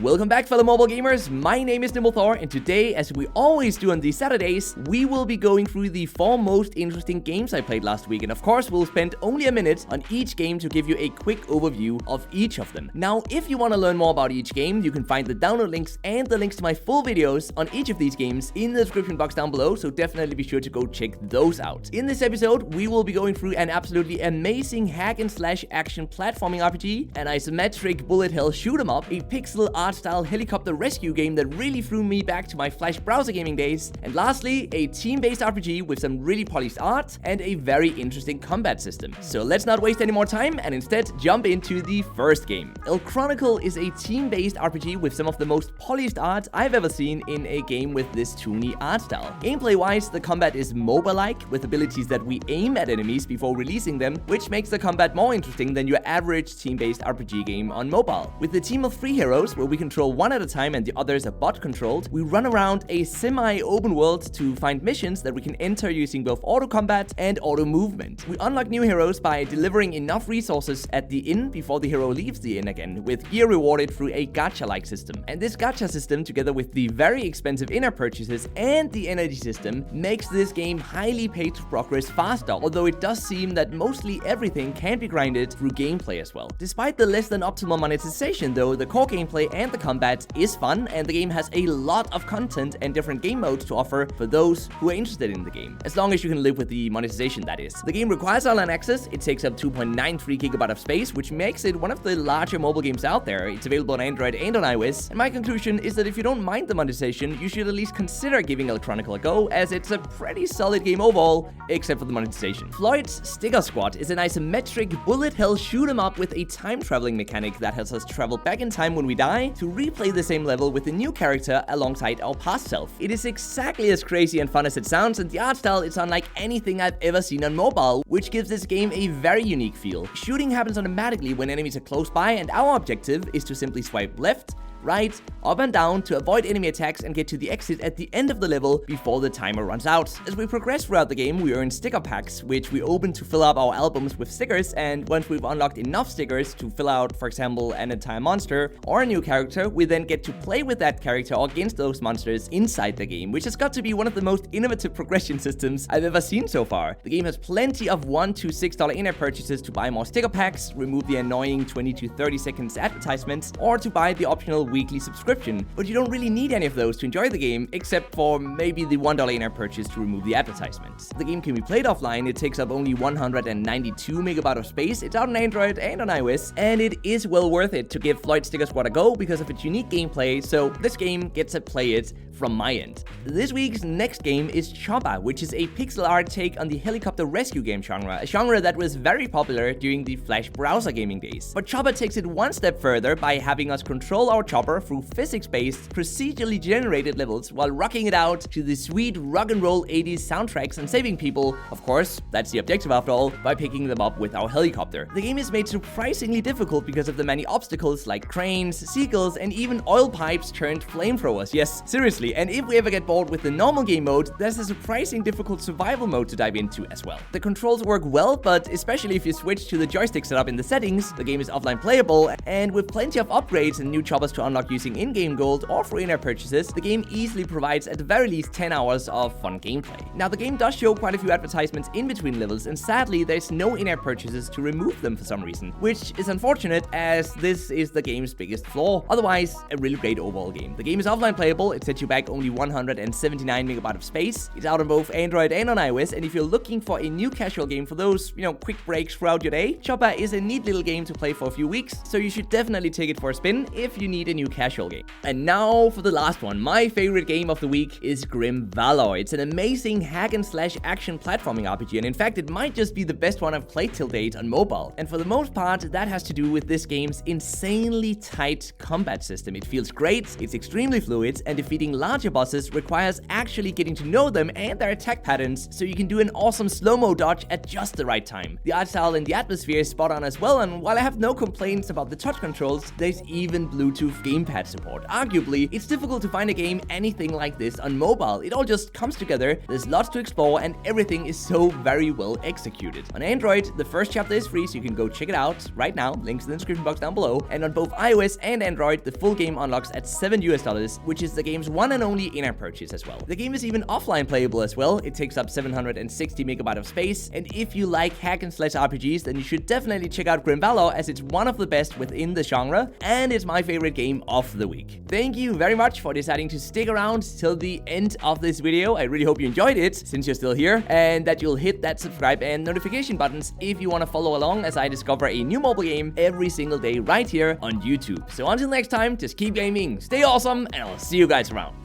Welcome back, fellow mobile gamers. My name is NimbleThor, and today, as we always do on these Saturdays, we will be going through the 4 most interesting games I played last week. And of course, we'll spend only a minute on each game to give you a quick overview of each of them. Now, if you want to learn more about each game, you can find the download links and the links to my full videos on each of these games in the description box down below, so definitely be sure to go check those out. In this episode, we will be going through an absolutely amazing hack-and-slash action platforming RPG, an isometric bullet hell shoot-'em-up, a pixel art-style helicopter rescue game that really threw me back to my Flash browser gaming days, and lastly, a team-based RPG with some really polished art and a very interesting combat system. So let's not waste any more time and instead jump into the first game. ELCHRONICLE is a team-based RPG with some of the most polished art I've ever seen in a game with this toony art style. Gameplay-wise, the combat is MOBA-like, with abilities that we aim at enemies before releasing them, which makes the combat more interesting than your average team-based RPG game on mobile. With a team of 3 heroes, where we control one at a time and the others are bot-controlled, we run around a semi-open world to find missions that we can enter using both auto-combat and auto-movement. We unlock new heroes by delivering enough resources at the inn before the hero leaves the inn again, with gear rewarded through a gacha-like system. And this gacha system, together with the very expensive in-app purchases and the energy system, makes this game highly paid to progress faster, although it does seem that mostly everything can be grinded through gameplay as well. Despite the less than optimal monetization though, the core gameplay and the combat is fun, and the game has a lot of content and different game modes to offer for those who are interested in the game, as long as you can live with the monetization, that is. The game requires online access. It takes up 2.93 GB of space, which makes it one of the larger mobile games out there. It's available on Android and on iOS, and my conclusion is that if you don't mind the monetization, you should at least consider giving ELCHRONICLE a go, as it's a pretty solid game overall, except for the monetization. Floyd's Sticker Squad is an isometric bullet hell shoot 'em up with a time traveling mechanic that has us travel back in time when we die to replay the same level with a new character alongside our past self. It is exactly as crazy and fun as it sounds, and the art style is unlike anything I've ever seen on mobile, which gives this game a very unique feel. Shooting happens automatically when enemies are close by, and our objective is to simply swipe left, right, up and down to avoid enemy attacks and get to the exit at the end of the level before the timer runs out. As we progress throughout the game, we earn sticker packs, which we open to fill up our albums with stickers, and once we've unlocked enough stickers to fill out, for example, an entire monster or a new character, we then get to play with that character or against those monsters inside the game, which has got to be one of the most innovative progression systems I've ever seen so far. The game has plenty of $1 to $6 in-app purchases to buy more sticker packs, remove the annoying 20 to 30 seconds advertisements, or to buy the optional weekly subscription, but you don't really need any of those to enjoy the game, except for maybe the $1 in-app purchase to remove the advertisements. The game can be played offline. It takes up only 192 MB of space. It's out on Android and on iOS, and it is well worth it to give Floyd Sticker Squad a go because of its unique gameplay, so this game gets to play it from my end. This week's next game is Choppa, which is a pixel art take on the helicopter rescue game genre, a genre that was very popular during the Flash browser gaming days. But Choppa takes it one step further by having us control our chopper through physics-based, procedurally generated levels while rocking it out to the sweet rock and roll 80s soundtracks and saving people, of course, that's the objective after all, by picking them up with our helicopter. The game is made surprisingly difficult because of the many obstacles like cranes, seagulls, and even oil pipes turned flamethrowers. Yes, seriously, and if we ever get bored with the normal game mode, there's a surprisingly difficult survival mode to dive into as well. The controls work well, but especially if you switch to the joystick setup in the settings, the game is offline playable, and with plenty of upgrades and new choppers to unlock using in-game gold or for in-app purchases, the game easily provides at the very least 10 hours of fun gameplay. Now, the game does show quite a few advertisements in between levels, and sadly, there's no in-app purchases to remove them for some reason, which is unfortunate as this is the game's biggest flaw. Otherwise, a really great overall game. The game is offline playable. It sets you back only 179 MB of space. It's out on both Android and on iOS, and if you're looking for a new casual game for those, quick breaks throughout your day, Choppa is a neat little game to play for a few weeks, so you should definitely take it for a spin if you need a new casual game. And now for the last one. My favorite game of the week is Grimvalor. It's an amazing hack-and-slash action platforming RPG, and in fact, it might just be the best one I've played till date on mobile. And for the most part, that has to do with this game's insanely tight combat system. It feels great, it's extremely fluid, and defeating larger bosses requires actually getting to know them and their attack patterns, so you can do an awesome slow-mo dodge at just the right time. The art style and the atmosphere is spot on as well, and while I have no complaints about the touch controls, there's even Bluetooth gamepad support. Arguably, it's difficult to find a game anything like this on mobile. It all just comes together, there's lots to explore, and everything is so very well executed. On Android, the first chapter is free, so you can go check it out right now. Links in the description box down below. And on both iOS and Android, the full game unlocks at $7 US, which is the game's one and only in-app purchase as well. The game is even offline playable as well. It takes up 760 megabytes of space, and if you like hack and slash RPGs, then you should definitely check out Grimvalor, as it's one of the best within the genre, and it's my favorite game of the week. Thank you very much for deciding to stick around till the end of this video. I really hope you enjoyed it, since you're still here, and that you'll hit that subscribe and notification buttons if you want to follow along as I discover a new mobile game every single day right here on YouTube. So until next time, just keep gaming, stay awesome, and I'll see you guys around.